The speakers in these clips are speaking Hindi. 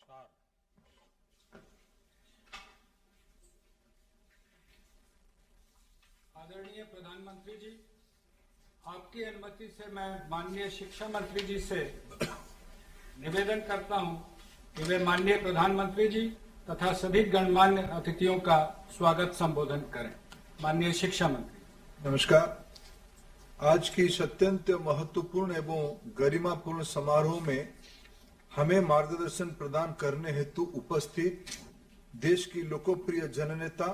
नमस्कार। आदरणीय प्रधानमंत्री जी, आपकी अनुमति से मैं माननीय शिक्षा मंत्री जी से निवेदन करता हूं कि वे माननीय प्रधानमंत्री जी तथा सभी गणमान्य अतिथियों का स्वागत संबोधन करें। माननीय शिक्षा मंत्री। नमस्कार। आज की इस अत्यंत महत्वपूर्ण एवं गरिमापूर्ण समारोह में हमें मार्गदर्शन प्रदान करने हेतु उपस्थित देश की लोकप्रिय जननेता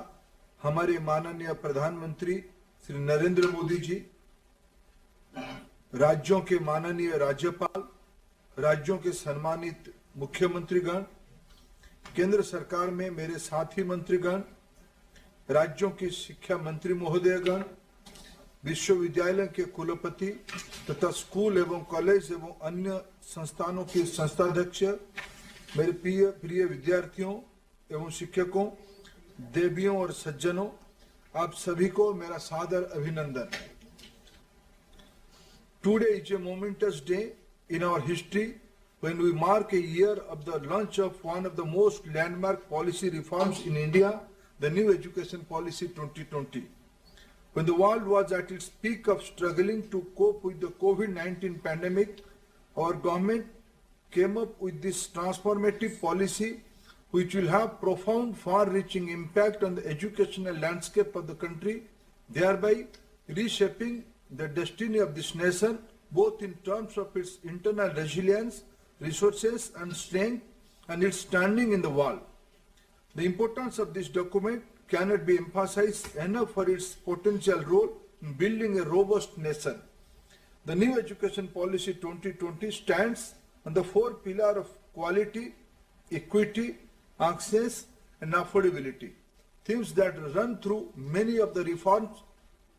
हमारे माननीय प्रधानमंत्री श्री नरेंद्र मोदी जी, राज्यों के माननीय राज्यपाल, राज्यों के सम्मानित मुख्यमंत्रीगण, केंद्र सरकार में मेरे साथी मंत्रीगण, राज्यों की शिक्षा मंत्री महोदयगण, विश्वविद्यालय के कुलपति तथा स्कूल एवं कॉलेज एवं अन्य संस्थानों के संस्थाध्यक्ष, मेरे प्रिय विद्यार्थियों एवं शिक्षकों, देवियों और सज्जनों, आप सभी को मेरा सादर अभिनंदन। Today is a momentous day in our history when we mark a year of the launch of one of the most landmark policy reforms in India, the New Education Policy 2020. When the world was at its peak of struggling to cope with the COVID-19 pandemic, our government came up with this transformative policy which will have profound, far-reaching impact on the educational landscape of the country, thereby reshaping the destiny of this nation, both in terms of its internal resilience, resources and strength, and its standing in the world. The importance of this document cannot be emphasized enough for its potential role in building a robust nation. The New Education Policy 2020 stands on the four pillars of quality, equity, access and affordability, themes that run through many of the reforms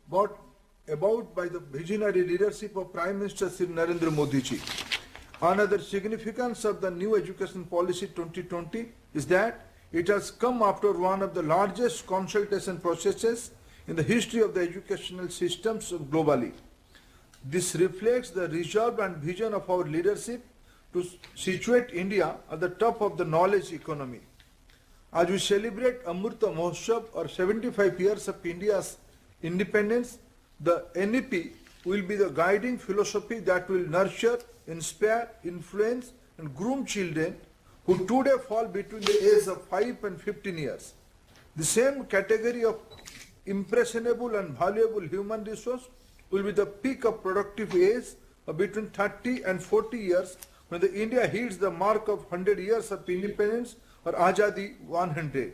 brought about by the visionary leadership of Prime Minister Shri Narendra Modi ji. Another significance of the New Education Policy 2020 is that it has come after one of the largest consultation processes in the history of the educational systems globally. This reflects the resolve and vision of our leadership to situate India at the top of the knowledge economy. As we celebrate Amrita Mahotsav or 75 years of India's independence, the NEP will be the guiding philosophy that will nurture, inspire, influence and groom children who today fall between the ages of 5 and 15 years. The same category of impressionable and valuable human resource will be the peak of productive age of between 30 and 40 years when the India hits the mark of 100 years of independence or Azadi 100.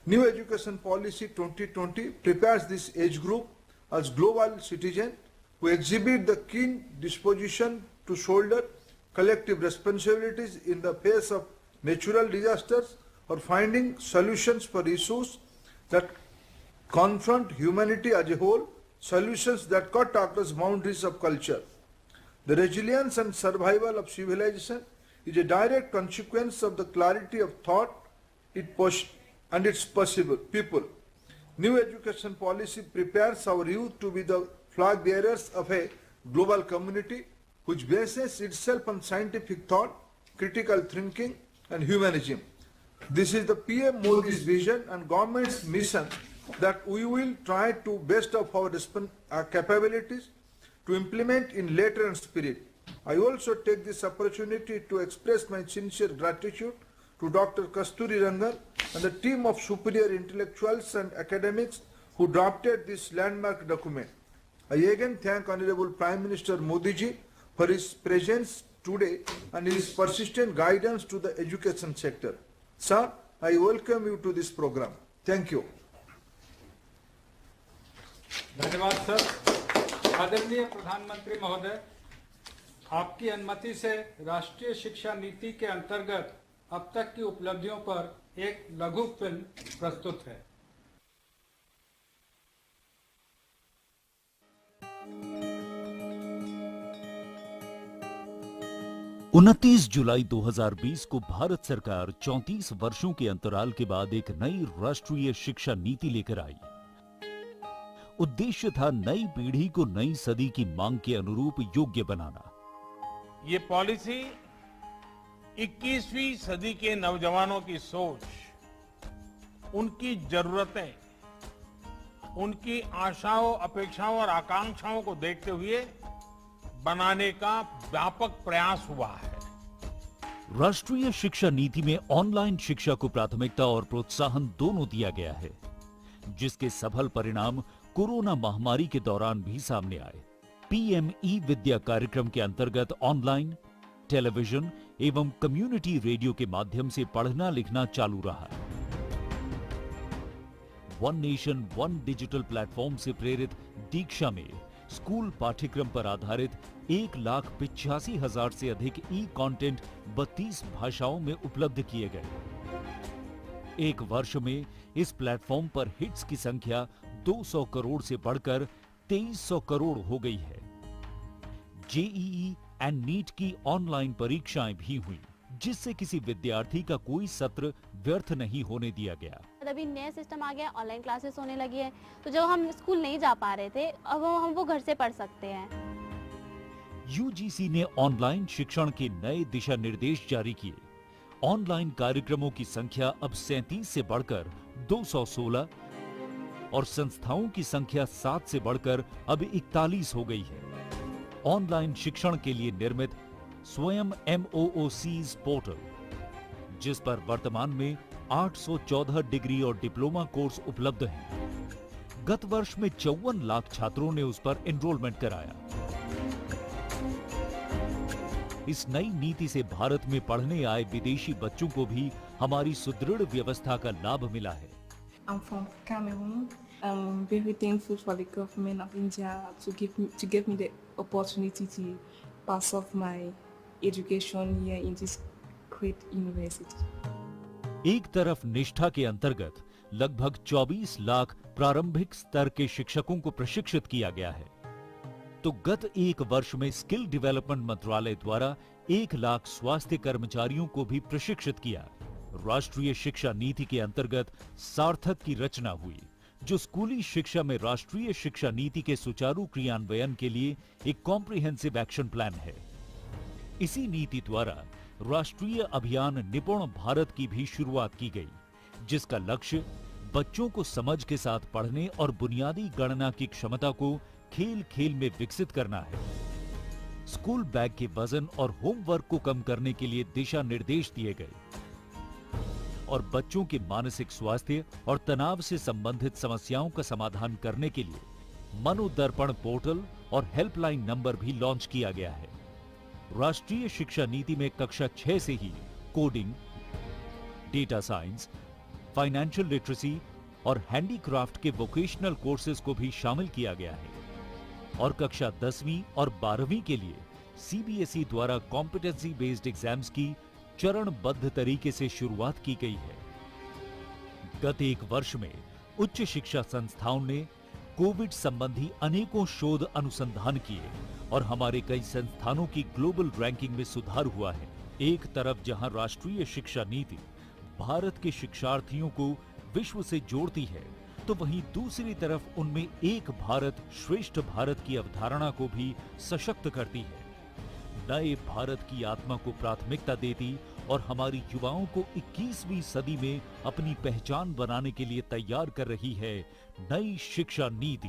New Education Policy 2020 prepares this age group as global citizens who exhibit the keen disposition to shoulder collective responsibilities in the face of natural disasters or finding solutions for issues that confront humanity as a whole, solutions that cut across boundaries of culture. The resilience and survival of civilization is a direct consequence of the clarity of thought and its possible people. New education policy prepares our youth to be the flag bearers of a global community which bases itself on scientific thought, critical thinking and humanism. This is the PM Modi's vision and government's mission that we will try to best of our capabilities to implement in letter and spirit. I also take this opportunity to express my sincere gratitude to Dr. Kasturi Rangan and the team of superior intellectuals and academics who drafted this landmark document. I again thank Honorable Prime Minister Modi ji for his presence today and his persistent guidance to the education sector. Sir, I welcome you to this program. Thank you. धन्यवाद सर। आदरणीय प्रधानमंत्री महोदय, आपकी अनुमति से राष्ट्रीय शिक्षा नीति के अंतर्गत अब तक की उपलब्धियों पर एक लघु फिल्म प्रस्तुत है। 29 जुलाई 2020 को भारत सरकार 34 वर्षों के अंतराल के बाद एक नई राष्ट्रीय शिक्षा नीति लेकर आई। उद्देश्य था नई पीढ़ी को नई सदी की मांग के अनुरूप योग्य बनाना। ये पॉलिसी 21वीं सदी के नौजवानों की सोच, उनकी जरूरतें, उनकी आशाओं, अपेक्षाओं और आकांक्षाओं को देखते हुए बनाने का व्यापक प्रयास हुआ है। राष्ट्रीय शिक्षा नीति में ऑनलाइन शिक्षा को प्राथमिकता और प्रोत्साहन दोनों दिया गया है, जिसके सफल परिणाम कोरोना महामारी के दौरान भी सामने आए। पीएम ई विद्या कार्यक्रम के अंतर्गत ऑनलाइन, टेलीविजन एवं कम्युनिटी रेडियो के माध्यम से पढ़ना लिखना चालू रहा। One nation one digital platform से प्रेरित दीक्षा में स्कूल पाठ्यक्रम पर आधारित 1,85,000 से अधिक ई कंटेंट 32 भाषाओं में उपलब्ध किए गए। एक वर्ष में इस प्लेटफॉर्म पर हिट्स की संख्या 200 करोड़ से बढ़कर 2300 करोड़ हो गई है। जेईई एंड नीट की ऑनलाइन परीक्षाएं भी हुई, जिससे किसी विद्यार्थी का कोई सत्र व्यर्थ नहीं होने दिया गया। अभी नया सिस्टम आ गया, ऑनलाइन क्लासेस होने लगी है, तो जब हम स्कूल नहीं जा पा रहे थे, अब हम वो घर से पढ़ सकते हैं। यूजीसी ने ऑनलाइन शिक्षण के नए दिशा निर्देश जारी किए। ऑनलाइन कार्यक्रमों की संख्या अब 37 से बढ़कर 216 और संस्थाओं की संख्या 7 से बढ़कर अब 41 हो गई है। ऑनलाइन शिक्षण के लिए निर्मित स्वयं MOOCs पोर्टल, जिस पर वर्तमान में 814 डिग्री और डिप्लोमा कोर्स उपलब्ध हैं। गत वर्ष में 54 लाख छात्रों ने उस पर एनरोलमेंट कराया। इस नई नीति से भारत में पढ़ने आए विदेशी बच्चों को भी हमारी सुदृढ़ व्यवस्था का लाभ मिला है। I'm from Cameroon. I'm very thankful for the government of India to give me the opportunity to pass off my education here in this great university. एक तरफ निष्ठा के अंतर्गत लगभग 24 लाख प्रारंभिक स्तर के शिक्षकों को प्रशिक्षित किया गया है, तो गत एक वर्ष में स्किल डेवलपमेंट मंत्रालय द्वारा 1 लाख स्वास्थ्य कर्मचारियों को भी प्रशिक्षित किया। राष्ट्रीय शिक्षा नीति के अंतर्गत सार्थक की रचना हुई, जो स्कूली शिक्षा में राष्ट्रीय शिक्षा नीति के सुचारू क्रियान्वयन के लिए एक कॉम्प्रिहेंसिव एक्शन प्लान है। इसी नीति द्वारा राष्ट्रीय अभियान निपुण भारत की भी शुरुआत की गई, जिसका लक्ष्य बच्चों को समझ के साथ पढ़ने और बुनियादी गणना की क्षमता को खेल खेल में विकसित करना है। स्कूल बैग के वजन और होमवर्क को कम करने के लिए दिशा निर्देश दिए गए और बच्चों के मानसिक स्वास्थ्य और तनाव से संबंधित समस्याओं का समाधान करने के लिए मनोदर्पण पोर्टल और हेल्पलाइन नंबर भी लॉन्च किया गया है। राष्ट्रीय शिक्षा नीति में कक्षा 6 से ही coding, data science, financial literacy और हैंडीक्राफ्ट के वोकेशनल कोर्सेज को भी शामिल किया गया है और कक्षा 10वीं और 12वीं के लिए सीबीएसई द्वारा कॉम्पिटेंसी बेस्ड एग्जाम्स की चरणबद्ध तरीके से शुरुआत की गई है। गत एक वर्ष में उच्च शिक्षा संस्थाओं ने कोविड संबंधी अनेकों शोध अनुसंधान किए और हमारे कई संस्थानों की ग्लोबल रैंकिंग में सुधार हुआ है। एक तरफ जहां राष्ट्रीय शिक्षा नीति भारत के शिक्षार्थियों को विश्व से जोड़ती है, तो वहीं दूसरी तरफ उनमें एक भारत श्रेष्ठ भारत की अवधारणा को भी सशक्त करती है, नए भारत की आत्मा को प्राथमिकता देती और हमारी युवाओं को 21वीं सदी में अपनी पहचान बनाने के लिए तैयार कर रही है नई शिक्षा नीति।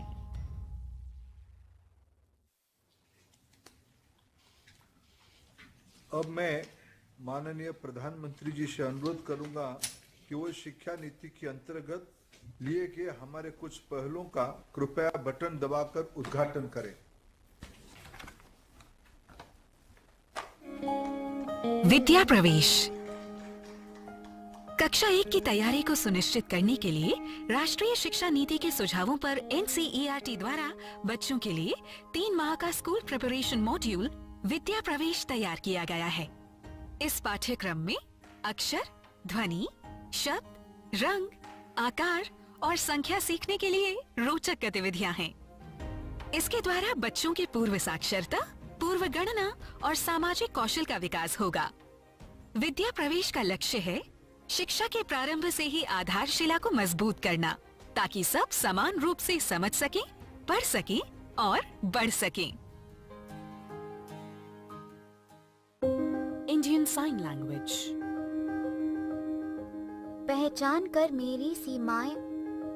अब मैं माननीय प्रधानमंत्री जी से अनुरोध करूंगा कि वो शिक्षा नीति के अंतर्गत लिए गए हमारे कुछ पहलों का कृपया बटन दबाकर उद्घाटन करें। विद्या प्रवेश कक्षा 1 की तैयारी को सुनिश्चित करने के लिए राष्ट्रीय शिक्षा नीति के सुझावों पर NCERT द्वारा बच्चों के लिए 3 माह का स्कूल प्रिपरेशन मॉड्यूल विद्या प्रवेश तैयार किया गया है। इस पाठ्यक्रम में अक्षर, ध्वनि, शब्द, रंग, आकार और संख्या सीखने के लिए रोचक गतिविधियां हैं। इसके द्वारा बच्चों की पूर्व साक्षरता, पूर्व गणना और सामाजिक कौशल का विकास होगा। विद्या प्रवेश का लक्ष्य है शिक्षा के प्रारंभ से ही आधारशिला को मजबूत करना, ताकि सब समान रूप से समझ सकें, पढ़ सकें और बढ़ सकें। Indian Sign Language. पहचान कर मेरी सीमाएं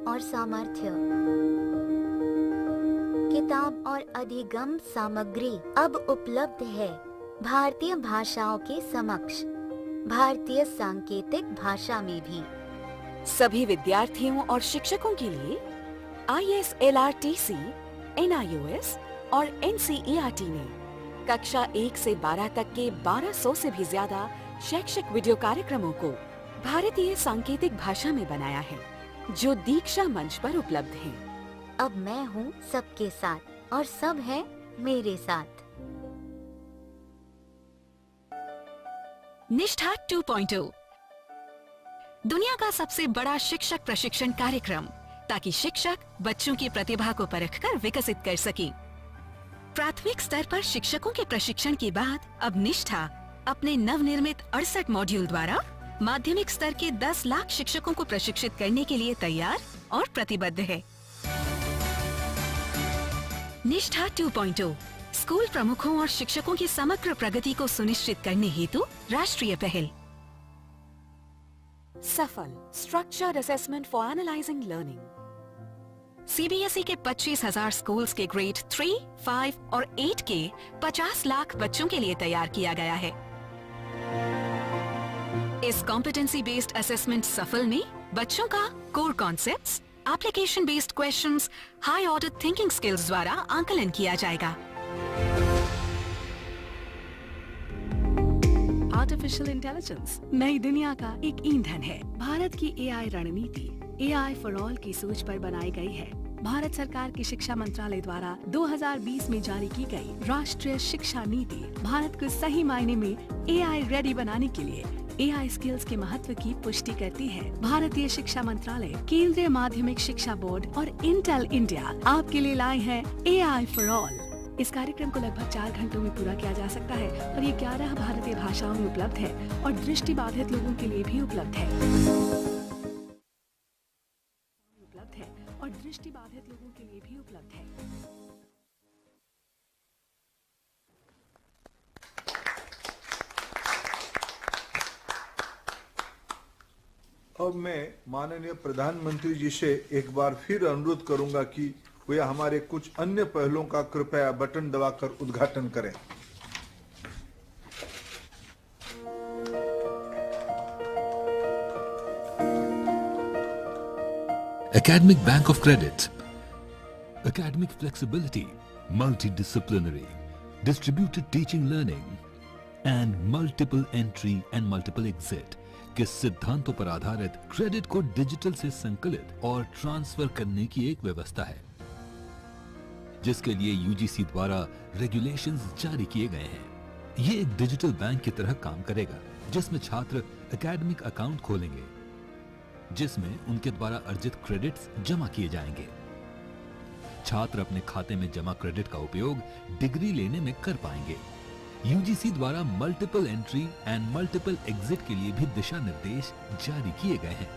और सामर्थ्य। किताब और अधिगम सामग्री अब उपलब्ध है भारतीय भाषाओं के समक्ष, भारतीय सांकेतिक भाषा में भी। सभी विद्यार्थियों और शिक्षकों के लिए ISLRTC, NIOS और NCERT ने कक्षा 1 से 12 तक के 1200 से भी ज्यादा शैक्षिक वीडियो कार्यक्रमों को भारतीय सांकेतिक भाषा में बनाया है, जो दीक्षा मंच पर उपलब्ध है। अब मैं हूँ सबके साथ और सब है मेरे साथ। निष्ठा 2.0 दुनिया का सबसे बड़ा शिक्षक प्रशिक्षण कार्यक्रम, ताकि शिक्षक बच्चों की प्रतिभा को परखकर विकसित कर सके। प्राथमिक स्तर पर शिक्षकों के प्रशिक्षण के बाद अब निष्ठा अपने नवनिर्मित 68 मॉड्यूल द्वारा माध्यमिक स्तर के 10 लाख शिक्षकों को प्रशिक्षित करने के लिए तैयार और प्रतिबद्ध है। निष्ठा 2.0 स्कूल प्रमुखों और शिक्षकों की समग्र प्रगति को सुनिश्चित करने हेतु राष्ट्रीय पहल। सफल structured assessment for analysing learning. CBSE के 25,000 स्कूल्स के ग्रेड 3, 5 और 8 के 50 लाख बच्चों के लिए तैयार किया गया है। इस कॉम्पिटेंसी बेस्ड असेसमेंट सफल में बच्चों का core concepts, application based questions, high order thinking skills द्वारा आंकलन किया जाएगा। आर्टिफिशियल इंटेलिजेंस नई दुनिया का एक ईंधन है। भारत की AI रणनीति AI फॉर ऑल की सोच पर बनाई गई है। भारत सरकार के शिक्षा मंत्रालय द्वारा 2020 में जारी की गई राष्ट्रीय शिक्षा नीति भारत को सही मायने में AI रेडी बनाने के लिए AI स्किल्स के महत्व की पुष्टि करती है। भारतीय शिक्षा मंत्रालय, केंद्रीय माध्यमिक शिक्षा बोर्ड और इंटेल इंडिया आपके लिए लाए हैं AI फॉर ऑल। इस कार्यक्रम को लगभग 4 घंटों में पूरा किया जा सकता है और ये 11 भारतीय भाषाओं में उपलब्ध है और दृष्टिबाधित लोगों के लिए भी उपलब्ध है। अब मैं माननीय प्रधानमंत्री जी से एक बार फिर अनुरोध करूंगा कि वे हमारे कुछ अन्य पहलों का कृपया बटन दबाकर उद्घाटन करें। Academic Bank of Credit, academic flexibility, multidisciplinary, distributed teaching learning, and multiple entry and multiple exit के सिद्धांतों पर आधारित क्रेडिट को डिजिटल से संकलित और ट्रांसफर करने की एक व्यवस्था है, जिसके लिए UGC द्वारा रेगुलेशंस जारी किए गए हैं। ये एक डिजिटल बैंक की तरह काम करेगा, जिसमें छात्र एकेडमिक अकाउंट खोलेंगे, जिसमें उनके द्वारा अर्जित क्रेडिट्स जमा किए जाएंगे। छात्र अपने खाते में जमा क्रेडिट का उपयोग डिग्री लेने में कर पाएंगे। UGC द्वारा multiple entry and multiple exit के लिए भी दिशा निर्देश जारी किए गए हैं।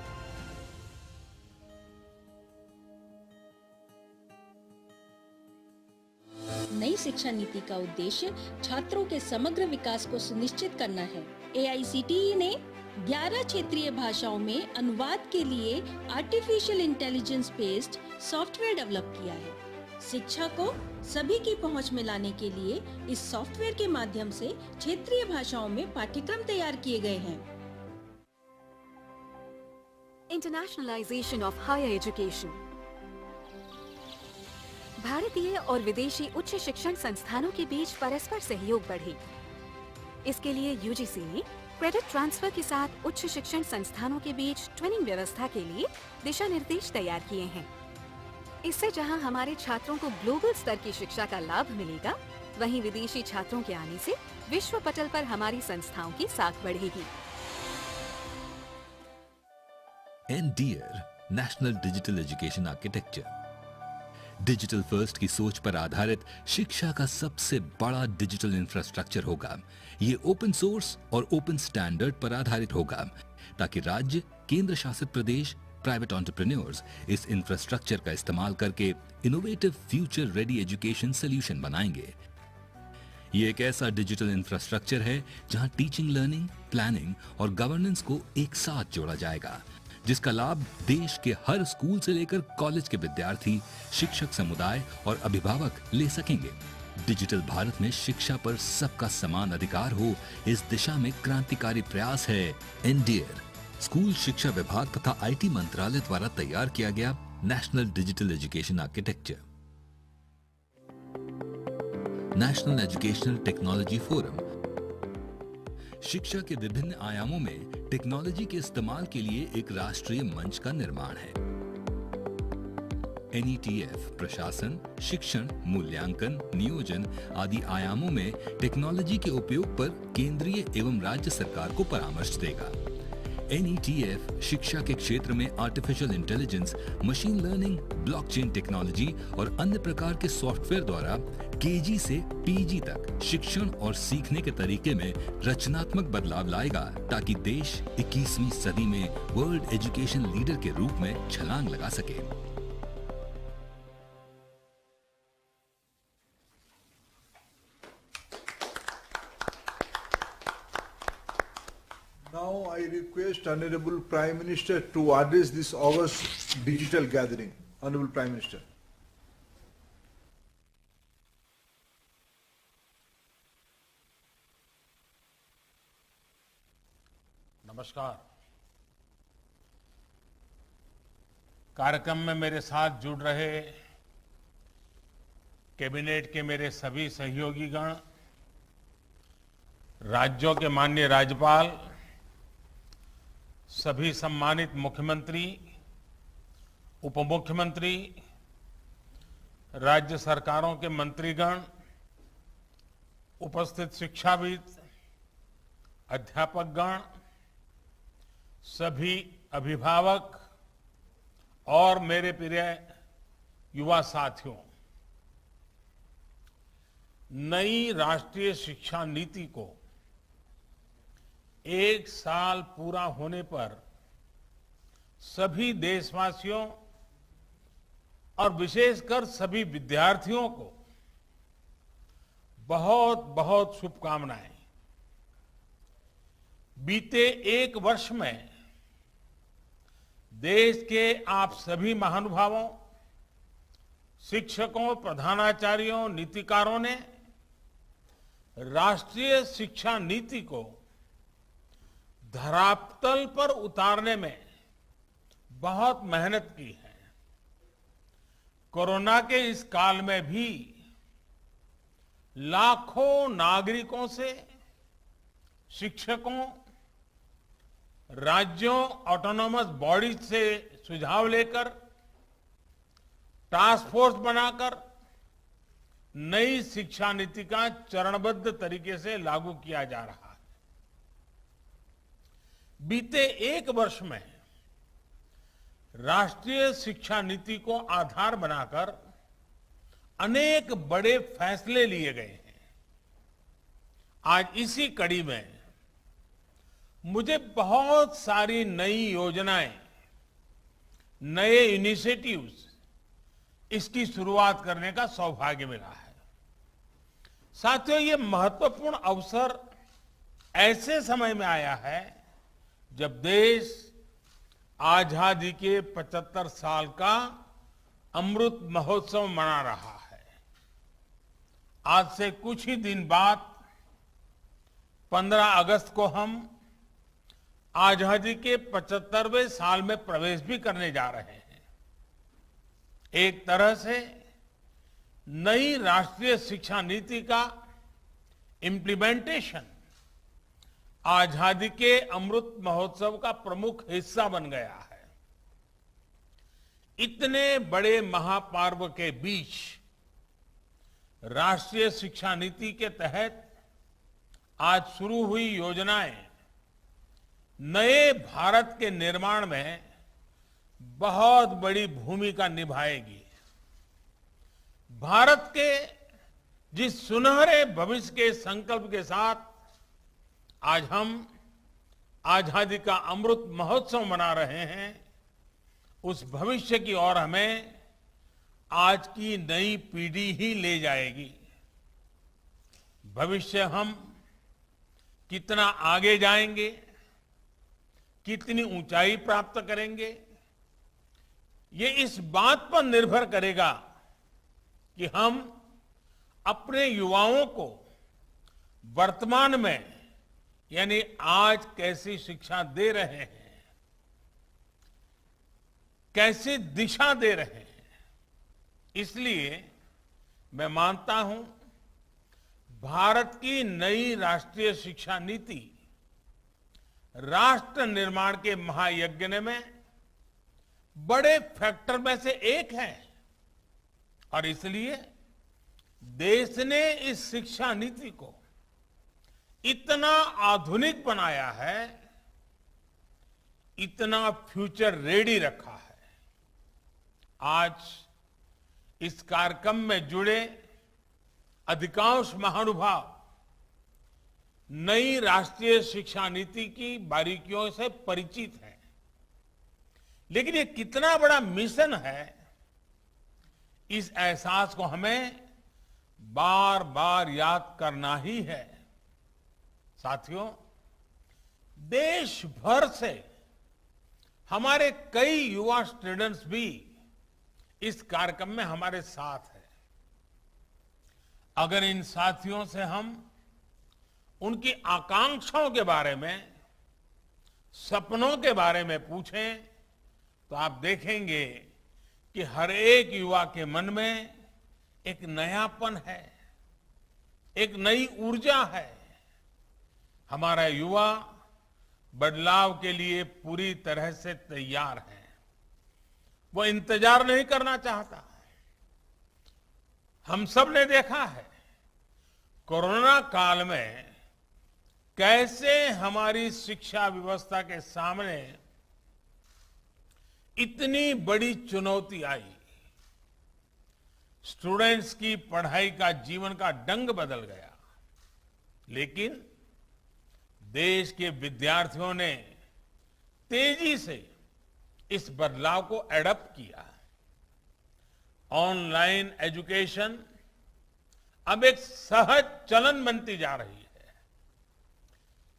नई शिक्षा नीति का उद्देश्य छात्रों के समग्र विकास को सुनिश्चित करना है। AICTE ने 11 क्षेत्रीय भाषाओं में अनुवाद के लिए artificial intelligence based software develop किया है। शिक्षा को सभी की पहुंच में लाने के लिए इस सॉफ्टवेयर के माध्यम से क्षेत्रीय भाषाओं में पाठ्यक्रम तैयार किए गए हैं। Internationalisation of higher education. भारतीय और विदेशी उच्च शिक्षण संस्थानों के बीच परस्पर सहयोग बढ़े। इसके लिए UGC ने क्रेडिट ट्रांसफर के साथ उच्च शिक्षण संस्थानों के बीच ट्विनिंग व्यवस्था के लिए दिशा निर्देश तैयार किए हैं। इससे जहां हमारे छात्रों को ग्लोबल स्तर की शिक्षा का लाभ मिलेगा, वहीं विदेशी छात्रों के आने से विश्व पटल पर हमारी संस्थाओं की साख बढ़ेगी। NDEAR national digital education architecture digital first की सोच पर आधारित शिक्षा का सबसे बड़ा डिजिटल इंफ्रास्ट्रक्चर होगा। ये ओपन सोर्स और ओपन स्टैंडर्ड पर आधारित होगा, ताकि राज्य, केंद्र शासित प्रदेश, प्राइवेट एंटरप्रेन्योर्स इस इंफ्रास्ट्रक्चर का इस्तेमाल करके innovative future ready education solution बनाएंगे। ये एक ऐसा डिजिटल इंफ्रास्ट्रक्चर है जहां टीचिंग, लर्निंग, प्लानिंग और गवर्नेंस को एक साथ जोड़ा जाएगा, जिसका लाभ देश के हर स्कूल से लेकर कॉलेज के विद्यार्थी, शिक्षक समुदाय और अभिभावक ले सकेंगे। डिजिटल भारत में शिक्षा पर सबका समान अधिकार हो, इस दिशा में क्रांतिकारी प्रयास है एनडीएर, स्कूल शिक्षा विभाग तथा आईटी मंत्रालय द्वारा तैयार किया गया national digital education architecture. National educational technology forum शिक्षा के विभिन्न आयामों में टेक्नोलॉजी के इस्तेमाल के लिए एक राष्ट्रीय मंच का निर्माण है। एनईटीएफ प्रशासन, शिक्षण, मूल्यांकन, नियोजन आदि आयामों में टेक्नोलॉजी के उपयोग पर केंद्रीय एवं राज्य सरकार को परामर्श देगा। एनईटीएफ शिक्षा के क्षेत्र में artificial intelligence, machine learning, blockchain technology और अन्य प्रकार के सॉफ्टवेयर द्वारा केजी से पीजी तक शिक्षण और सीखने के तरीके में रचनात्मक बदलाव लाएगा, ताकि देश 21वीं सदी में वर्ल्ड एजुकेशन लीडर के रूप में छलांग लगा सके। Now I request Honorable Prime Minister to address this August digital gathering. Honorable Prime Minister. नमस्कार। कार्यक्रम में मेरे साथ जुड़ रहे कैबिनेट के मेरे सभी सहयोगीगण, राज्यों के माननीय राज्यपाल, सभी सम्मानित मुख्यमंत्री, उप मुख्यमंत्री, राज्य सरकारों के मंत्रीगण, उपस्थित शिक्षाविद, अध्यापकगण, सभी अभिभावक और मेरे प्रिय युवा साथियों, नई राष्ट्रीय शिक्षा नीति को 1 साल पूरा होने पर सभी देशवासियों और विशेषकर सभी विद्यार्थियों को बहुत बहुत शुभकामनाएं। बीते 1 वर्ष में देश के आप सभी महानुभावों, शिक्षकों, प्रधानाचार्यों, नीतिकारों ने राष्ट्रीय शिक्षा नीति को धरातल पर उतारने में बहुत मेहनत की है। कोरोना के इस काल में भी लाखों नागरिकों से, शिक्षकों, राज्यों, ऑटोनोमस बॉडीज से सुझाव लेकर, टास्क फोर्स बनाकर नई शिक्षा नीति का चरणबद्ध तरीके से लागू किया जा रहा है। बीते 1 वर्ष में राष्ट्रीय शिक्षा नीति को आधार बनाकर अनेक बड़े फैसले लिए गए हैं। आज इसी कड़ी में मुझे बहुत सारी नई योजनाएं, नए इनिशिएटिव्स, इसकी शुरुआत करने का सौभाग्य मिला है। साथियों, ये महत्वपूर्ण अवसर ऐसे समय में आया है जब देश आजादी के 75 साल का अमृत महोत्सव मना रहा है। आज से कुछ ही दिन बाद 15 अगस्त को हम आजादी के 75वें साल में प्रवेश भी करने जा रहे हैं। एक तरह से नई राष्ट्रीय शिक्षा नीति का इम्प्लीमेंटेशन आजादी के अमृत महोत्सव का प्रमुख हिस्सा बन गया है। इतने बड़े महापर्व के बीच राष्ट्रीय शिक्षा नीति के तहत आज शुरू हुई योजनाएं नए भारत के निर्माण में बहुत बड़ी भूमिका निभाएगी। भारत के जिस सुनहरे भविष्य के संकल्प के साथ आज हम आजादी का अमृत महोत्सव मना रहे हैं, उस भविष्य की ओर हमें आज की नई पीढ़ी ही ले जाएगी। भविष्य हम कितना आगे जाएंगे, कितनी ऊंचाई प्राप्त करेंगे, ये इस बात पर निर्भर करेगा कि हम अपने युवाओं को वर्तमान में यानी आज कैसी शिक्षा दे रहे हैं, कैसी दिशा दे रहे हैं। इसलिए मैं मानता हूं भारत की नई राष्ट्रीय शिक्षा नीति राष्ट्र निर्माण के महायज्ञ में बड़े फैक्टर में से एक है और इसलिए देश ने इस शिक्षा नीति को इतना आधुनिक बनाया है, इतना फ्यूचर रेडी रखा है। आज इस कार्यक्रम में जुड़े अधिकांश महानुभाव नई राष्ट्रीय शिक्षा नीति की बारीकियों से परिचित हैं, लेकिन ये कितना बड़ा मिशन है, इस एहसास को हमें बार बार याद करना ही है। साथियों, देश भर से हमारे कई युवा स्टूडेंट्स भी इस कार्यक्रम में हमारे साथ हैं। अगर इन साथियों से हम उनकी आकांक्षाओं के बारे में, सपनों के बारे में पूछें तो आप देखेंगे कि हर एक युवा के मन में एक नयापन है, एक नई ऊर्जा है। हमारा युवा बदलाव के लिए पूरी तरह से तैयार है, वो इंतजार नहीं करना चाहता। हम सब ने देखा है कोरोना काल में कैसे हमारी शिक्षा व्यवस्था के सामने इतनी बड़ी चुनौती आई। स्टूडेंट्स की पढ़ाई का, जीवन का ढंग बदल गया, लेकिन देश के विद्यार्थियों ने तेजी से इस बदलाव को एडॉप्ट किया। ऑनलाइन एजुकेशन अब एक सहज चलन बनती जा रही है।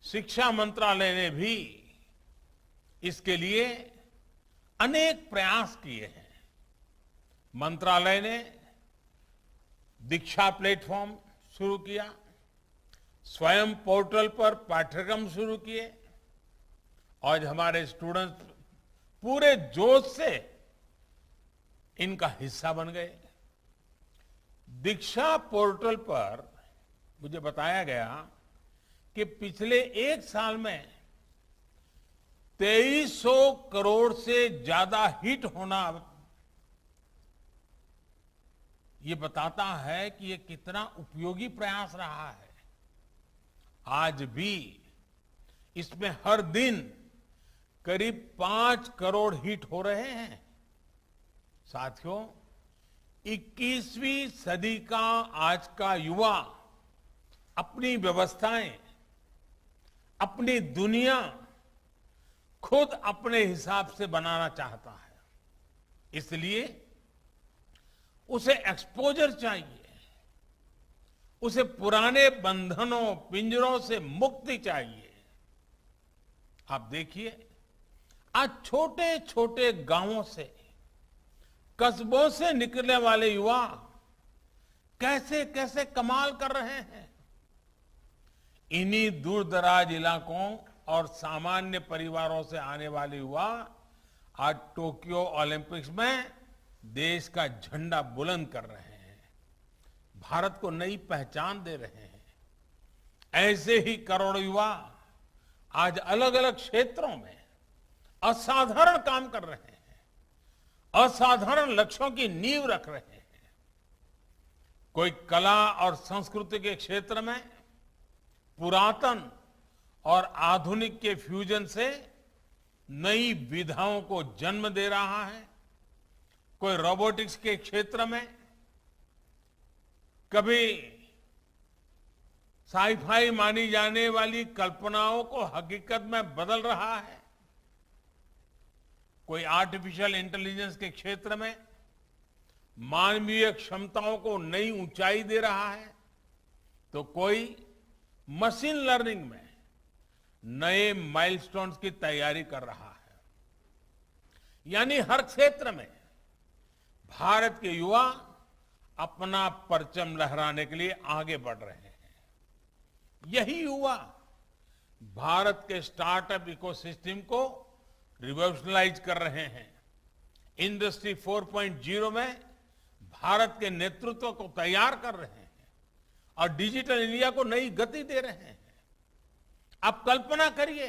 शिक्षा मंत्रालय ने भी इसके लिए अनेक प्रयास किए हैं। मंत्रालय ने दीक्षा प्लेटफॉर्म शुरू किया, स्वयं पोर्टल पर पाठ्यक्रम शुरू किए और हमारे स्टूडेंट्स पूरे जोश से इनका हिस्सा बन गए। दीक्षा पोर्टल पर मुझे बताया गया कि पिछले एक साल में 2300 करोड़ से ज्यादा हिट होना ये बताता है कि ये कितना उपयोगी प्रयास रहा है। आज भी इसमें हर दिन करीब 5 करोड़ हिट हो रहे हैं। साथियों, 21वीं सदी का आज का युवा अपनी व्यवस्थाएं, अपनी दुनिया खुद अपने हिसाब से बनाना चाहता है। इसलिए उसे एक्सपोजर चाहिए, उसे पुराने बंधनों, पिंजरों से मुक्ति चाहिए। आप देखिए, आज छोटे छोटे गांवों से, कस्बों से निकलने वाले युवा कैसे कैसे कमाल कर रहे हैं। इन्हीं दूर दराज इलाकों और सामान्य परिवारों से आने वाले युवा आज टोक्यो ओलंपिक्स में देश का झंडा बुलंद कर रहे हैं, भारत को नई पहचान दे रहे हैं। ऐसे ही करोड़ों युवा आज अलग अलग क्षेत्रों में असाधारण काम कर रहे हैं, असाधारण लक्ष्यों की नींव रख रहे हैं। कोई कला और संस्कृति के क्षेत्र में पुरातन और आधुनिक के फ्यूजन से नई विधाओं को जन्म दे रहा है। कोई रोबोटिक्स के क्षेत्र में, कभी साईफाई मानी जाने वाली कल्पनाओं को हकीकत में बदल रहा है। कोई आर्टिफिशियल इंटेलिजेंस के क्षेत्र में मानवीय क्षमताओं को नई ऊंचाई दे रहा है। तो कोई मशीन लर्निंग में नए माइलस्टोन्स की तैयारी कर रहा है। यानी हर क्षेत्र में भारत के युवा अपना परचम लहराने के लिए आगे बढ़ रहे हैं। यही युवा भारत के स्टार्टअप इकोसिस्टम को रिवॉल्यूशनलाइज कर रहे हैं। इंडस्ट्री 4.0 में भारत के नेतृत्व को तैयार कर रहे हैं और डिजिटल इंडिया को नई गति दे रहे हैं। आप कल्पना करिए,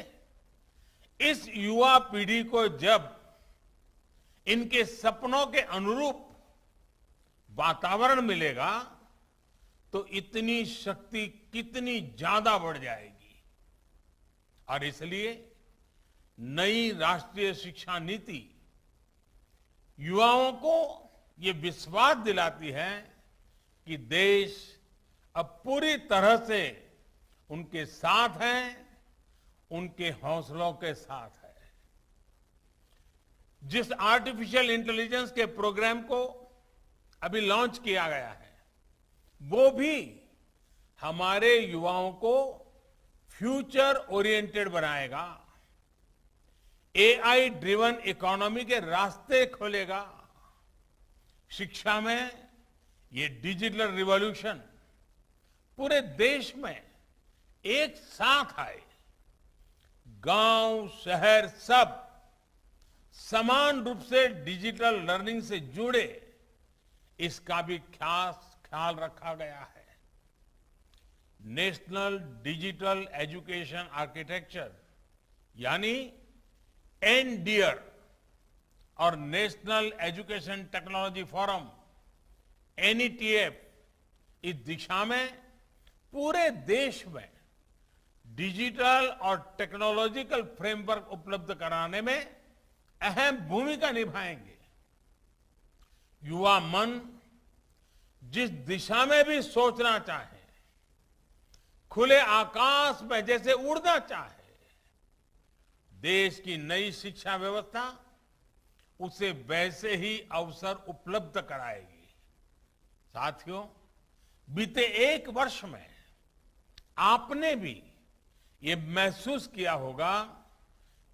इस युवा पीढ़ी को जब इनके सपनों के अनुरूप वातावरण मिलेगा तो इतनी शक्ति कितनी ज्यादा बढ़ जाएगी। और इसलिए नई राष्ट्रीय शिक्षा नीति युवाओं को ये विश्वास दिलाती है कि देश अब पूरी तरह से उनके साथ है, उनके हौसलों के साथ है। जिस आर्टिफिशियल इंटेलिजेंस के प्रोग्राम को अभी लॉन्च किया गया है, वो भी हमारे युवाओं को फ्यूचर ओरिएंटेड बनाएगा, एआई ड्रिवन इकोनॉमी के रास्ते खोलेगा। शिक्षा में ये डिजिटल रिवॉल्यूशन पूरे देश में एक साथ आए, गांव शहर सब समान रूप से डिजिटल लर्निंग से जुड़े, इसका भी ख्याल रखा गया है। नेशनल डिजिटल एजुकेशन आर्किटेक्चर यानी एनडीआर और national education technology forum NETF इस दिशा में पूरे देश में डिजिटल और टेक्नोलॉजिकल फ्रेमवर्क उपलब्ध कराने में अहम भूमिका निभाएंगे। युवा मन जिस दिशा में भी सोचना चाहे, खुले आकाश में जैसे उड़ना चाहे, देश की नई शिक्षा व्यवस्था उसे वैसे ही अवसर उपलब्ध कराएगी। साथियों, बीते एक वर्ष में आपने भी ये महसूस किया होगा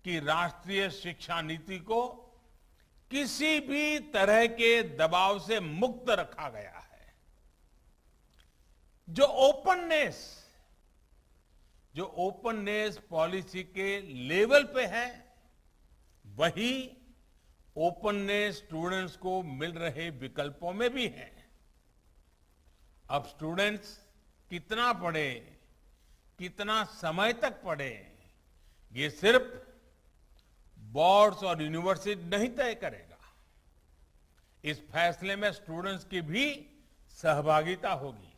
कि राष्ट्रीय शिक्षा नीति को किसी भी तरह के दबाव से मुक्त रखा गया है। जो ओपननेस पॉलिसी के लेवल पे है, वही ओपननेस स्टूडेंट्स को मिल रहे विकल्पों में भी है। अब स्टूडेंट्स कितना पढ़े, कितना समय तक पढ़े, ये सिर्फ बोर्ड्स और यूनिवर्सिटी नहीं तय करेगा। इस फैसले में स्टूडेंट्स की भी सहभागिता होगी।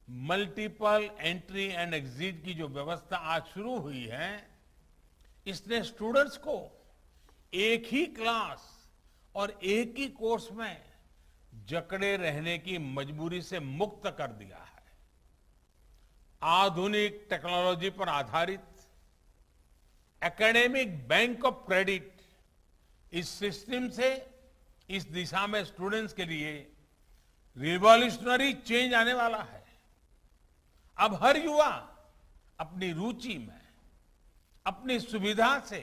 मल्टीपल एंट्री एंड एग्जिट की जो व्यवस्था आज शुरू हुई है, इसने स्टूडेंट्स को एक ही क्लास और एक ही कोर्स में जकड़े रहने की मजबूरी से मुक्त कर दिया है। आधुनिक टेक्नोलॉजी पर आधारित एकेडमिक बैंक ऑफ क्रेडिट, इस सिस्टम से इस दिशा में स्टूडेंट्स के लिए रिवॉल्यूशनरी चेंज आने वाला है। अब हर युवा अपनी रुचि में, अपनी सुविधा से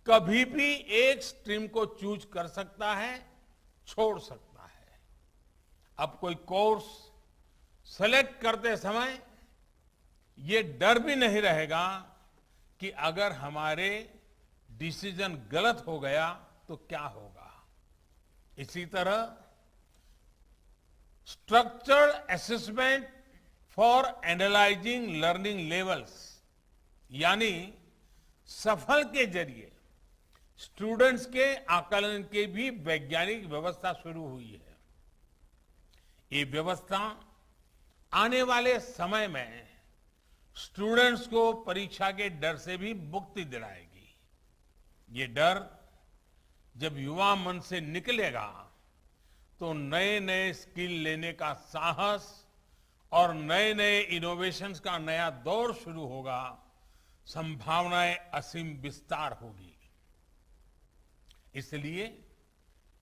कभी भी एक स्ट्रीम को चूज कर सकता है, छोड़ सकता है। अब कोई कोर्स सेलेक्ट करते समय ये डर भी नहीं रहेगा कि अगर हमारे डिसीजन गलत हो गया तो क्या होगा। इसी तरह structured assessment for analysing learning levels यानी सफल के जरिए स्टूडेंट्स के आकलन की भी वैज्ञानिक व्यवस्था शुरू हुई है। ये व्यवस्था आने वाले समय में स्टूडेंट्स को परीक्षा के डर से भी मुक्ति दिलाएगी। ये डर जब युवा मन से निकलेगा तो नए नए स्किल लेने का साहस और नए नए इनोवेशंस का नया दौर शुरू होगा, संभावनाएं असीम विस्तार होगी। इसलिए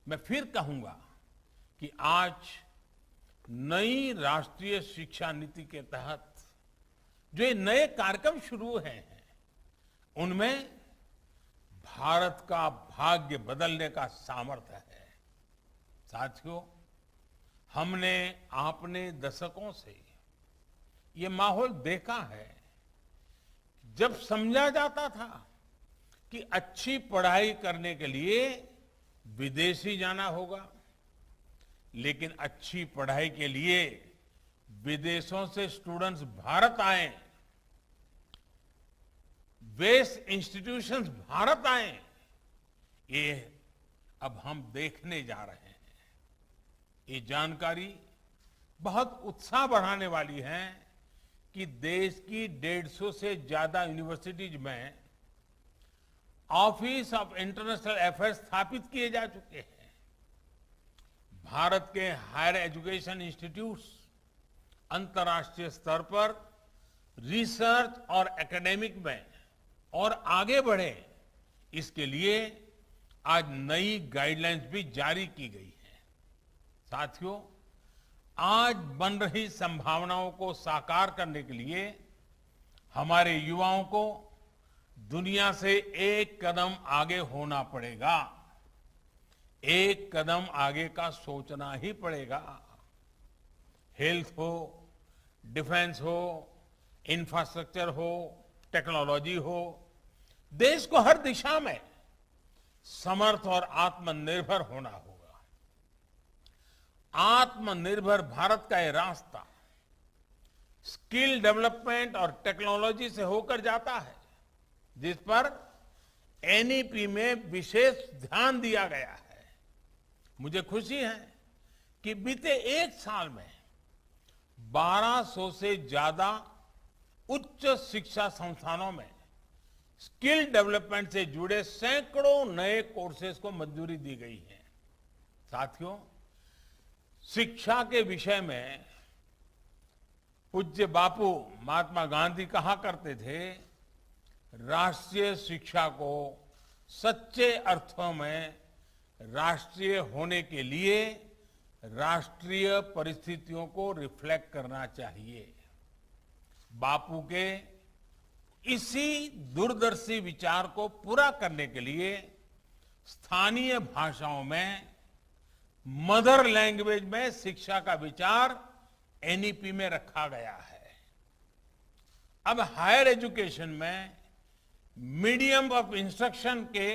मैं फिर कहूंगा कि आज नई राष्ट्रीय शिक्षा नीति के तहत जो ये नए कार्यक्रम शुरू हुए हैं उनमें भारत का भाग्य बदलने का सामर्थ्य है। साथियों, हमने आपने दशकों से ये माहौल देखा है। जब समझा जाता था कि अच्छी पढ़ाई करने के लिए विदेशी जाना होगा, लेकिन अच्छी पढ़ाई के लिए विदेशों से स्टूडेंट्स भारत आए, बेस्ट इंस्टीट्यूशंस भारत आए, ये अब हम देखने जा रहे हैं। ये जानकारी बहुत उत्साह बढ़ाने वाली है कि देश की 150 से ज्यादा यूनिवर्सिटीज में ऑफिस ऑफ इंटरनेशनल अफेयर्स स्थापित किए जा चुके हैं। भारत के हायर एजुकेशन इंस्टीट्यूट्स अंतर्राष्ट्रीय स्तर पर रिसर्च और एकेडमिक में और आगे बढ़े, इसके लिए आज नई गाइडलाइंस भी जारी की गई है। साथियों, आज बन रही संभावनाओं को साकार करने के लिए हमारे युवाओं को दुनिया से एक कदम आगे होना पड़ेगा। एक कदम आगे का सोचना ही पड़ेगा। हेल्थ हो, डिफेंस हो, इंफ्रास्ट्रक्चर हो, टेक्नोलॉजी हो, देश को हर दिशा में समर्थ और आत्मनिर्भर होना होगा। आत्मनिर्भर भारत का ये रास्ता स्किल डेवलपमेंट और टेक्नोलॉजी से होकर जाता है, जिस पर एनईपी में विशेष ध्यान दिया गया है। मुझे खुशी है कि बीते एक साल में 1200 से ज्यादा उच्च शिक्षा संस्थानों में स्किल डेवलपमेंट से जुड़े सैकड़ों नए कोर्सेज को मंजूरी दी गई है। साथियों, शिक्षा के विषय में पूज्य बापू महात्मा गांधी कहा करते थे, राष्ट्रीय शिक्षा को सच्चे अर्थों में राष्ट्रीय होने के लिए राष्ट्रीय परिस्थितियों को रिफ्लेक्ट करना चाहिए। बापू के इसी दूरदर्शी विचार को पूरा करने के लिए स्थानीय भाषाओं में मदर लैंग्वेज में शिक्षा का विचार एनईपी में रखा गया है। अब हायर एजुकेशन में मीडियम ऑफ इंस्ट्रक्शन के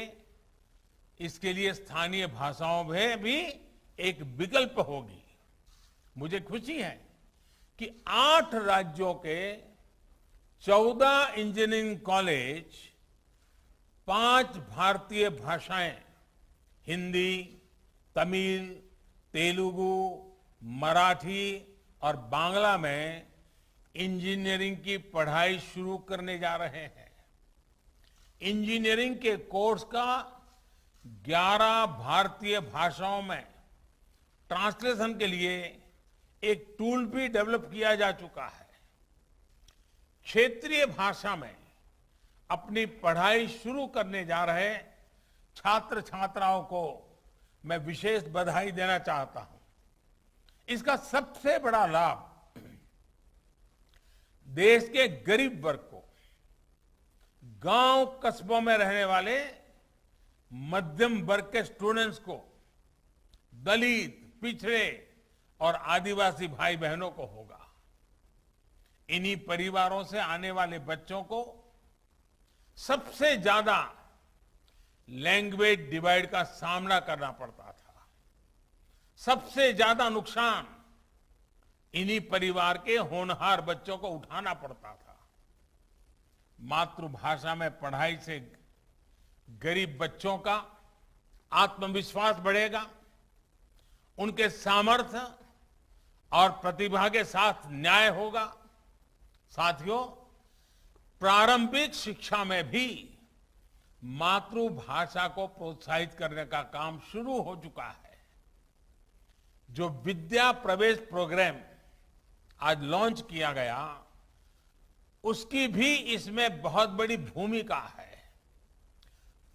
इसके लिए स्थानीय भाषाओं में भी एक विकल्प होगी। मुझे खुशी है कि 8 राज्यों के 14 इंजीनियरिंग कॉलेज 5 भारतीय भाषाएं हिंदी, तमिल, तेलुगु, मराठी और बांग्ला में इंजीनियरिंग की पढ़ाई शुरू करने जा रहे हैं। इंजीनियरिंग के कोर्स का 11 भारतीय भाषाओं में ट्रांसलेशन के लिए एक टूल भी डेवलप किया जा चुका है। क्षेत्रीय भाषा में अपनी पढ़ाई शुरू करने जा रहे छात्र छात्राओं को मैं विशेष बधाई देना चाहता हूं। इसका सबसे बड़ा लाभ देश के गरीब वर्ग को, गांव कस्बों में रहने वाले मध्यम वर्ग के स्टूडेंट्स को, दलित, पिछड़े और आदिवासी भाई बहनों को होगा। इन्हीं परिवारों से आने वाले बच्चों को सबसे ज्यादा लैंग्वेज डिवाइड का सामना करना पड़ता था। सबसे ज्यादा नुकसान इन्हीं परिवार के होनहार बच्चों को उठाना पड़ता था। मातृभाषा में पढ़ाई से गरीब बच्चों का आत्मविश्वास बढ़ेगा, उनके सामर्थ्य और प्रतिभा के साथ न्याय होगा। साथियों, प्रारंभिक शिक्षा में भी मातृभाषा को प्रोत्साहित करने का काम शुरू हो चुका है। जो विद्या प्रवेश प्रोग्राम आज लॉन्च किया गया, उसकी भी इसमें बहुत बड़ी भूमिका है।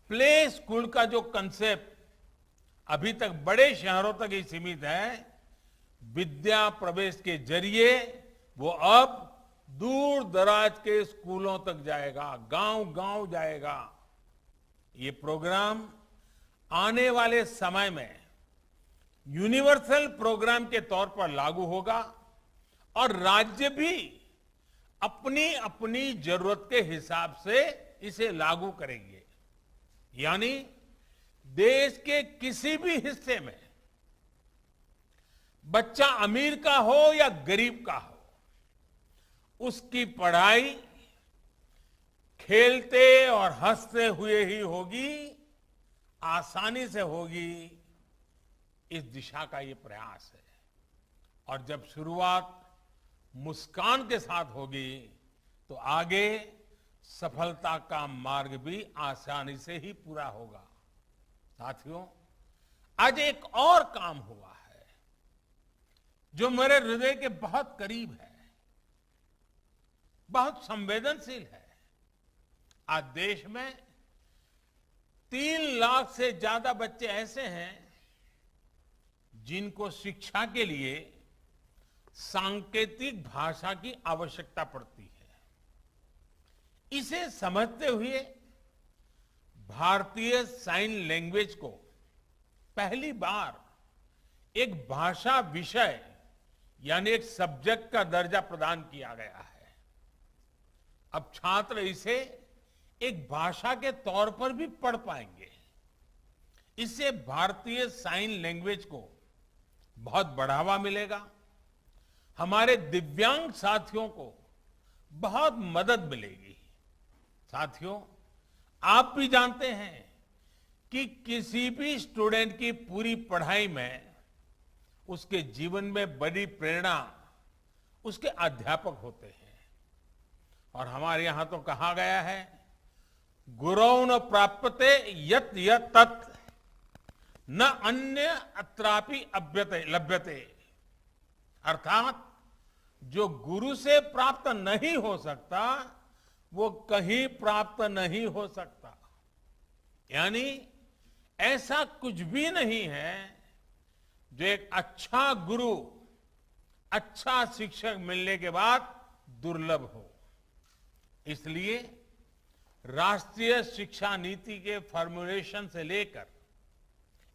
प्ले स्कूल का जो कंसेप्ट अभी तक बड़े शहरों तक ही सीमित है, विद्या प्रवेश के जरिए वो अब दूर दराज के स्कूलों तक जाएगा, गांव-गांव जाएगा। ये प्रोग्राम आने वाले समय में यूनिवर्सल प्रोग्राम के तौर पर लागू होगा और राज्य भी अपनी अपनी जरूरत के हिसाब से इसे लागू करेंगे। यानी देश के किसी भी हिस्से में बच्चा अमीर का हो या गरीब का हो, उसकी पढ़ाई खेलते और हंसते हुए ही होगी, आसानी से होगी। इस दिशा का ये प्रयास है और जब शुरुआत मुस्कान के साथ होगी तो आगे सफलता का मार्ग भी आसानी से ही पूरा होगा। साथियों, आज एक और काम हुआ है जो मेरे हृदय के बहुत करीब है, बहुत संवेदनशील है। आज देश में 3 लाख से ज्यादा बच्चे ऐसे हैं जिनको शिक्षा के लिए सांकेतिक भाषा की आवश्यकता पड़ती है। इसे समझते हुए भारतीय साइन लैंग्वेज को पहली बार एक भाषा विषय यानी एक सब्जेक्ट का दर्जा प्रदान किया गया है। अब छात्र इसे एक भाषा के तौर पर भी पढ़ पाएंगे। इससे भारतीय साइन लैंग्वेज को बहुत बढ़ावा मिलेगा। हमारे दिव्यांग साथियों को बहुत मदद मिलेगी। साथियों, आप भी जानते हैं कि किसी भी स्टूडेंट की पूरी पढ़ाई में उसके जीवन में बड़ी प्रेरणा उसके अध्यापक होते हैं। और हमारे यहां तो कहा गया है, गुरौ न प्राप्यते यत् यत् तत् न अन्य अत्रापि अभ्यते लभ्यते। अर्थात जो गुरु से प्राप्त नहीं हो सकता वो कहीं प्राप्त नहीं हो सकता। यानी ऐसा कुछ भी नहीं है जो एक अच्छा गुरु, अच्छा शिक्षक मिलने के बाद दुर्लभ हो। इसलिए राष्ट्रीय शिक्षा नीति के फॉर्मुलेशन से लेकर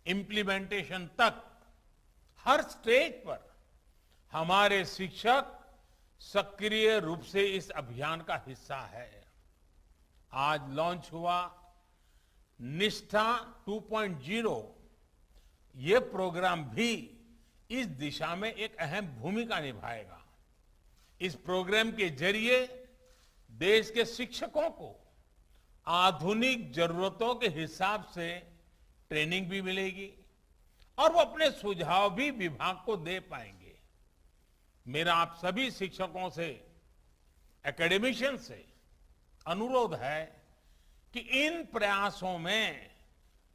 इंप्लीमेंटेशन तक हर स्टेज पर हमारे शिक्षक सक्रिय रूप से इस अभियान का हिस्सा है। आज लॉन्च हुआ निष्ठा 2.0, ये प्रोग्राम भी इस दिशा में एक अहम भूमिका निभाएगा। इस प्रोग्राम के जरिए देश के शिक्षकों को आधुनिक जरूरतों के हिसाब से ट्रेनिंग भी मिलेगी और वो अपने सुझाव भी विभाग को दे पाएंगे। मेरा आप सभी शिक्षकों से, एकेडमिशियन से अनुरोध है कि इन प्रयासों में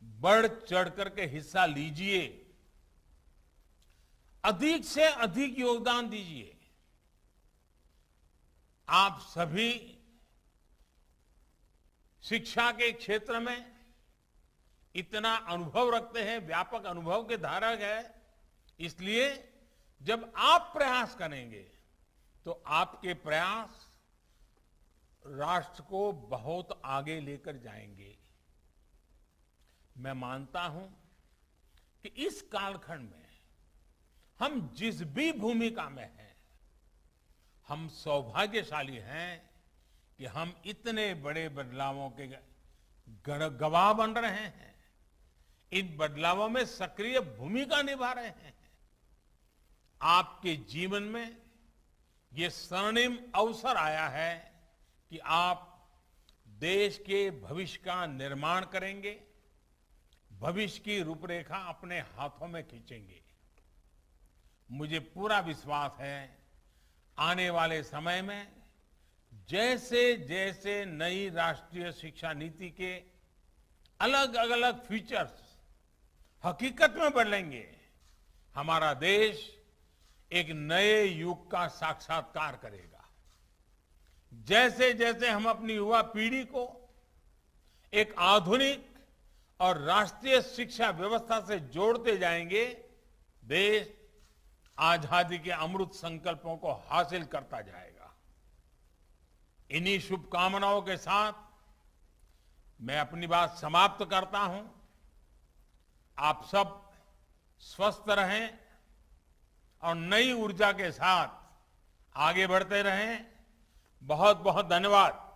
बढ़ चढ़ करके हिस्सा लीजिए, अधिक से अधिक योगदान दीजिए। आप सभी शिक्षा के क्षेत्र में इतना अनुभव रखते हैं, व्यापक अनुभव के धारक है, इसलिए जब आप प्रयास करेंगे तो आपके प्रयास राष्ट्र को बहुत आगे लेकर जाएंगे। मैं मानता हूं कि इस कालखंड में हम जिस भी भूमिका में हैं, हम सौभाग्यशाली हैं कि हम इतने बड़े बदलावों के गवाह बन रहे हैं, इन बदलावों में सक्रिय भूमिका निभा रहे हैं। आपके जीवन में ये स्वर्णिम अवसर आया है कि आप देश के भविष्य का निर्माण करेंगे, भविष्य की रूपरेखा अपने हाथों में खींचेंगे। मुझे पूरा विश्वास है आने वाले समय में जैसे जैसे नई राष्ट्रीय शिक्षा नीति के अलग अलग फीचर्स हकीकत में बदलेंगे, हमारा देश एक नए युग का साक्षात्कार करेगा। जैसे जैसे हम अपनी युवा पीढ़ी को एक आधुनिक और राष्ट्रीय शिक्षा व्यवस्था से जोड़ते जाएंगे, देश आजादी के अमृत संकल्पों को हासिल करता जाएगा। इन्हीं शुभकामनाओं के साथ मैं अपनी बात समाप्त करता हूं। आप सब स्वस्थ रहें और नई ऊर्जा के साथ आगे बढ़ते रहें। बहुत बहुत धन्यवाद।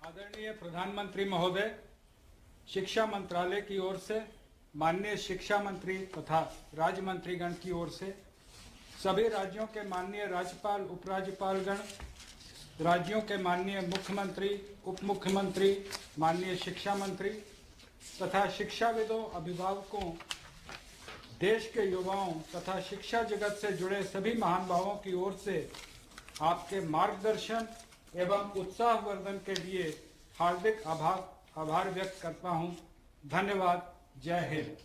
आदरणीय प्रधानमंत्री महोदय, शिक्षा मंत्रालय की ओर से, माननीय शिक्षा मंत्री तथा राज्य मंत्रीगण की ओर से, सभी राज्यों के माननीय राज्यपाल, उपराज्यपालगण, राज्यों के माननीय मुख्यमंत्री, उप मुख्यमंत्री, माननीय शिक्षा मंत्री तथा शिक्षाविदों, अभिभावकों, देश के युवाओं तथा शिक्षा जगत से जुड़े सभी महानुभावों की ओर से आपके मार्गदर्शन एवं उत्साहवर्धन के लिए हार्दिक आभार व्यक्त करता हूं। धन्यवाद। जय हिंद।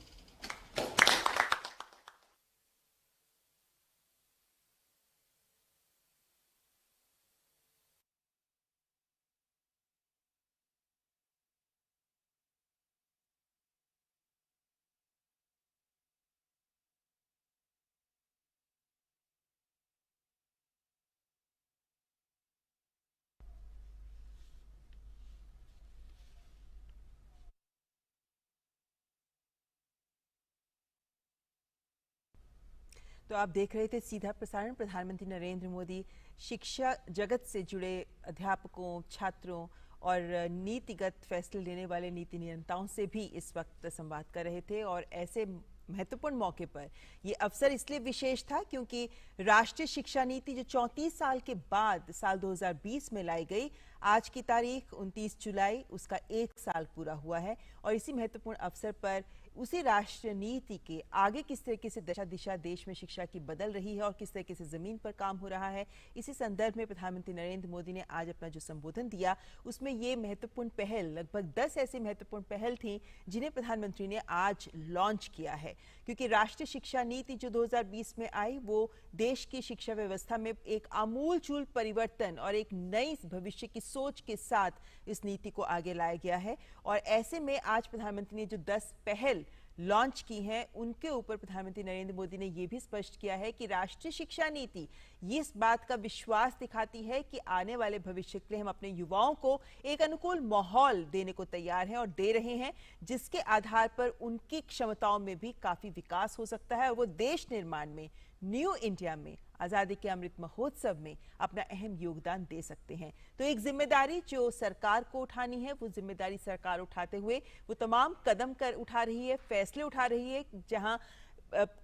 तो आप देख रहे थे सीधा प्रसारण। प्रधानमंत्री नरेंद्र मोदी शिक्षा जगत से जुड़े अध्यापकों, छात्रों और नीतिगत फैसले लेने वाले नीति नियंताओं से भी इस वक्त संवाद कर रहे थे। और ऐसे महत्वपूर्ण मौके पर ये अवसर इसलिए विशेष था क्योंकि राष्ट्रीय शिक्षा नीति जो 34 साल के बाद साल 2020 में लाई गई, आज की तारीख 29 जुलाई, उसका 1 साल पूरा हुआ है। और इसी महत्वपूर्ण अवसर पर उसी राष्ट्रीय नीति के आगे किस तरीके से दशा दिशा देश में शिक्षा की बदल रही है और किस तरीके से जमीन पर काम हो रहा है, इसी संदर्भ में प्रधानमंत्री नरेंद्र मोदी ने आज अपना जो संबोधन दिया उसमें ये महत्वपूर्ण पहल, लगभग 10 ऐसी महत्वपूर्ण पहल थी जिन्हें प्रधानमंत्री ने आज लॉन्च किया है। क्योंकि राष्ट्रीय शिक्षा नीति जो 2020 में आई वो देश की शिक्षा व्यवस्था में एक आमूलचूल परिवर्तन और एक नई भविष्य की सोच के साथ इस नीति को आगे लाया गया है। और ऐसे में आज प्रधानमंत्री ने जो 10 पहल लॉन्च की हैं उनके ऊपर प्रधानमंत्री नरेंद्र मोदी ने यह भी स्पष्ट किया है कि राष्ट्रीय शिक्षा नीति ये इस बात का विश्वास दिखाती है कि आने वाले भविष्य के लिए हम अपने युवाओं को एक अनुकूल माहौल देने को तैयार हैं और दे रहे हैं, जिसके आधार पर उनकी क्षमताओं में भी काफी विकास हो सकता है और वो देश निर्माण में, न्यू इंडिया में, आजादी के अमृत महोत्सव में अपना अहम योगदान दे सकते हैं। तो एक जिम्मेदारी जो सरकार को उठानी है, वो जिम्मेदारी सरकार उठाते हुए वो तमाम कदम उठा रही है, फैसले उठा रही है, जहां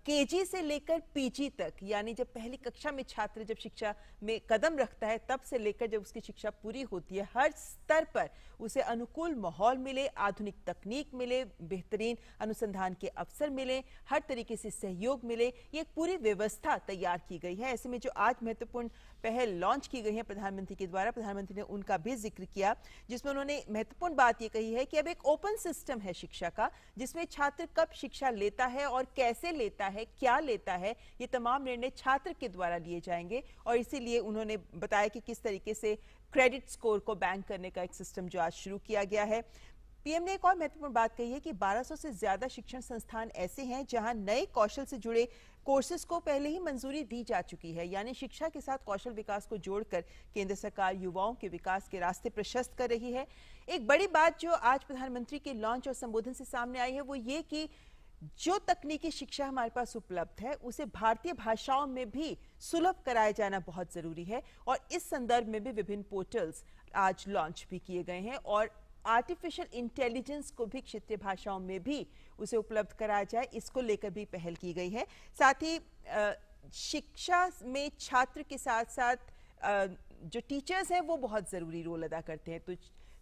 केजी से लेकर पीजी तक, यानी जब पहली कक्षा में छात्र जब शिक्षा में कदम रखता है तब से लेकर जब उसकी शिक्षा पूरी होती है, हर स्तर पर उसे अनुकूल माहौल मिले, आधुनिक तकनीक मिले, बेहतरीन अनुसंधान के अवसर मिले, हर तरीके से सहयोग मिले, ये एक पूरी व्यवस्था तैयार की गई है। ऐसे में जो आज महत्वपूर्ण पहल लॉन्च की गई है प्रधानमंत्री के द्वारा, प्रधानमंत्री ने उनका भी जिक्र किया, जिसमें उन्होंने महत्वपूर्ण बात ये कही है कि अब एक ओपन सिस्टम है शिक्षा का, जिसमें छात्र कब शिक्षा लेता है और कैसे लेता है, क्या लेता है, ये तमाम निर्णय छात्र के द्वारा लिए जाएंगे। और इसीलिए उन्होंने बताया कि किस तरीके से क्रेडिट स्कोर को बैंक करने का एक सिस्टम जो आज शुरू किया गया है। पीएम ने एक और महत्वपूर्ण बात कही है कि 1200 से ज्यादा शिक्षण संस्थान ऐसे हैं जहां नए कौशल से जुड़े कोर्सेज को पहले ही मंजूरी दी जा चुकी है, यानी शिक्षा के साथ कौशल विकास को जोड़कर केंद्र सरकार युवाओं के विकास के रास्ते प्रशस्त कर रही है। एक बड़ी बात जो आज प्रधानमंत्री के लॉन्च और संबोधन से सामने आई है वो ये कि जो तकनीकी शिक्षा हमारे पास उपलब्ध है उसे भारतीय भाषाओं में भी सुलभ कराया जाना बहुत जरूरी है। और इस संदर्भ में भी विभिन्न पोर्टल्स आज लॉन्च भी किए गए हैं और आर्टिफिशियल इंटेलिजेंस को भी क्षेत्रीय भाषाओं में भी उसे उपलब्ध कराया जाए, इसको लेकर भी पहल की गई है। साथ ही शिक्षा में छात्र के साथ साथ जो टीचर्स हैं वो बहुत जरूरी रोल अदा करते हैं, तो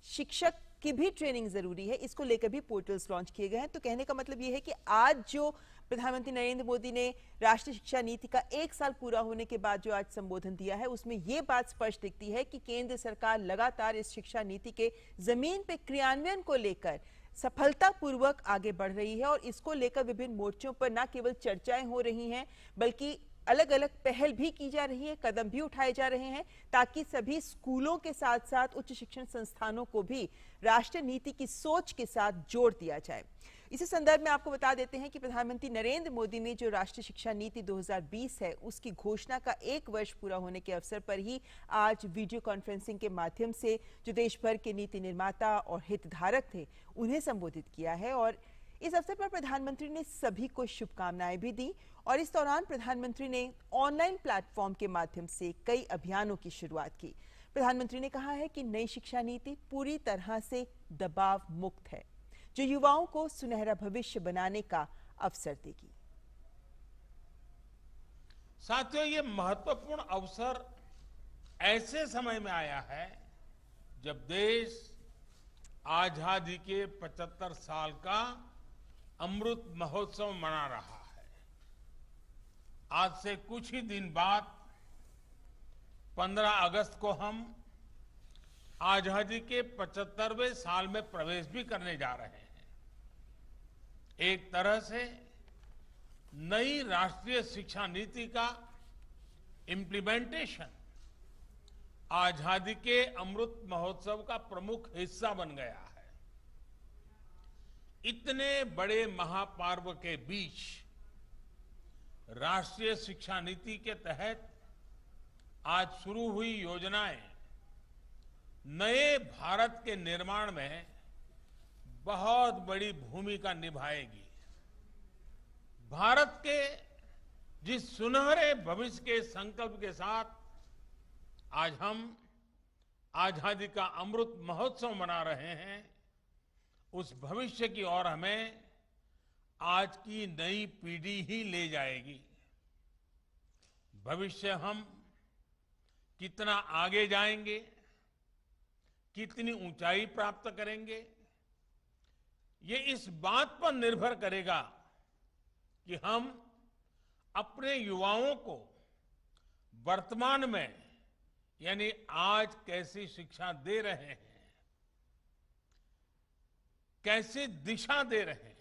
शिक्षक की भी ट्रेनिंग जरूरी है, इसको लेकर भी पोर्टल्स लॉन्च किए गए हैं। तो कहने का मतलब ये है कि आज जो प्रधानमंत्री नरेंद्र मोदी ने राष्ट्रीय शिक्षा नीति का 1 साल पूरा होने के बाद जो आज संबोधन दिया है उसमें ये बात स्पष्ट दिखती है कि केंद्र सरकार लगातार इस शिक्षा नीति के जमीन पे क्रियान्वयन को लेकर सफलतापूर्वक आगे बढ़ रही है और इसको लेकर विभिन्न मोर्चों पर न केवल चर्चाएं हो रही हैं बल्कि अलग अलग पहल भी की जा रही है, कदम भी उठाए जा रहे हैं ताकि सभी स्कूलों के साथ साथ उच्च शिक्षण संस्थानों को भी राष्ट्रीय नीति की सोच के साथ जोड़ दिया जाए। इसी संदर्भ में आपको बता देते हैं कि प्रधानमंत्री नरेंद्र मोदी ने जो राष्ट्रीय शिक्षा नीति 2020 है उसकी घोषणा का 1 वर्ष पूरा होने के अवसर पर ही आज वीडियो कॉन्फ्रेंसिंग के माध्यम से जो देश भर के नीति निर्माता और हितधारक थे उन्हें संबोधित किया है। और इस अवसर पर प्रधानमंत्री ने सभी को शुभकामनाएं भी दी और इस दौरान प्रधानमंत्री ने ऑनलाइन प्लेटफॉर्म के माध्यम से कई अभियानों की शुरुआत की। प्रधानमंत्री ने कहा है कि नई शिक्षा नीति पूरी तरह से दबाव मुक्त है जो युवाओं को सुनहरा भविष्य बनाने का अवसर देगी। साथियों, ये महत्वपूर्ण अवसर ऐसे समय में आया है जब देश आजादी के 75 साल का अमृत महोत्सव मना रहा है। आज से कुछ ही दिन बाद 15 अगस्त को हम आजादी के 75वें साल में प्रवेश भी करने जा रहे हैं। एक तरह से नई राष्ट्रीय शिक्षा नीति का इम्प्लीमेंटेशन आजादी के अमृत महोत्सव का प्रमुख हिस्सा बन गया है। इतने बड़े महापर्व के बीच राष्ट्रीय शिक्षा नीति के तहत आज शुरू हुई योजनाएं नए भारत के निर्माण में बहुत बड़ी भूमिका निभाएगी। भारत के जिस सुनहरे भविष्य के संकल्प के साथ आज हम आजादी का अमृत महोत्सव मना रहे हैं, उस भविष्य की ओर हमें आज की नई पीढ़ी ही ले जाएगी। भविष्य हम कितना आगे जाएंगे, कितनी ऊंचाई प्राप्त करेंगे, ये इस बात पर निर्भर करेगा कि हम अपने युवाओं को वर्तमान में यानी आज कैसी शिक्षा दे रहे हैं, कैसी दिशा दे रहे हैं।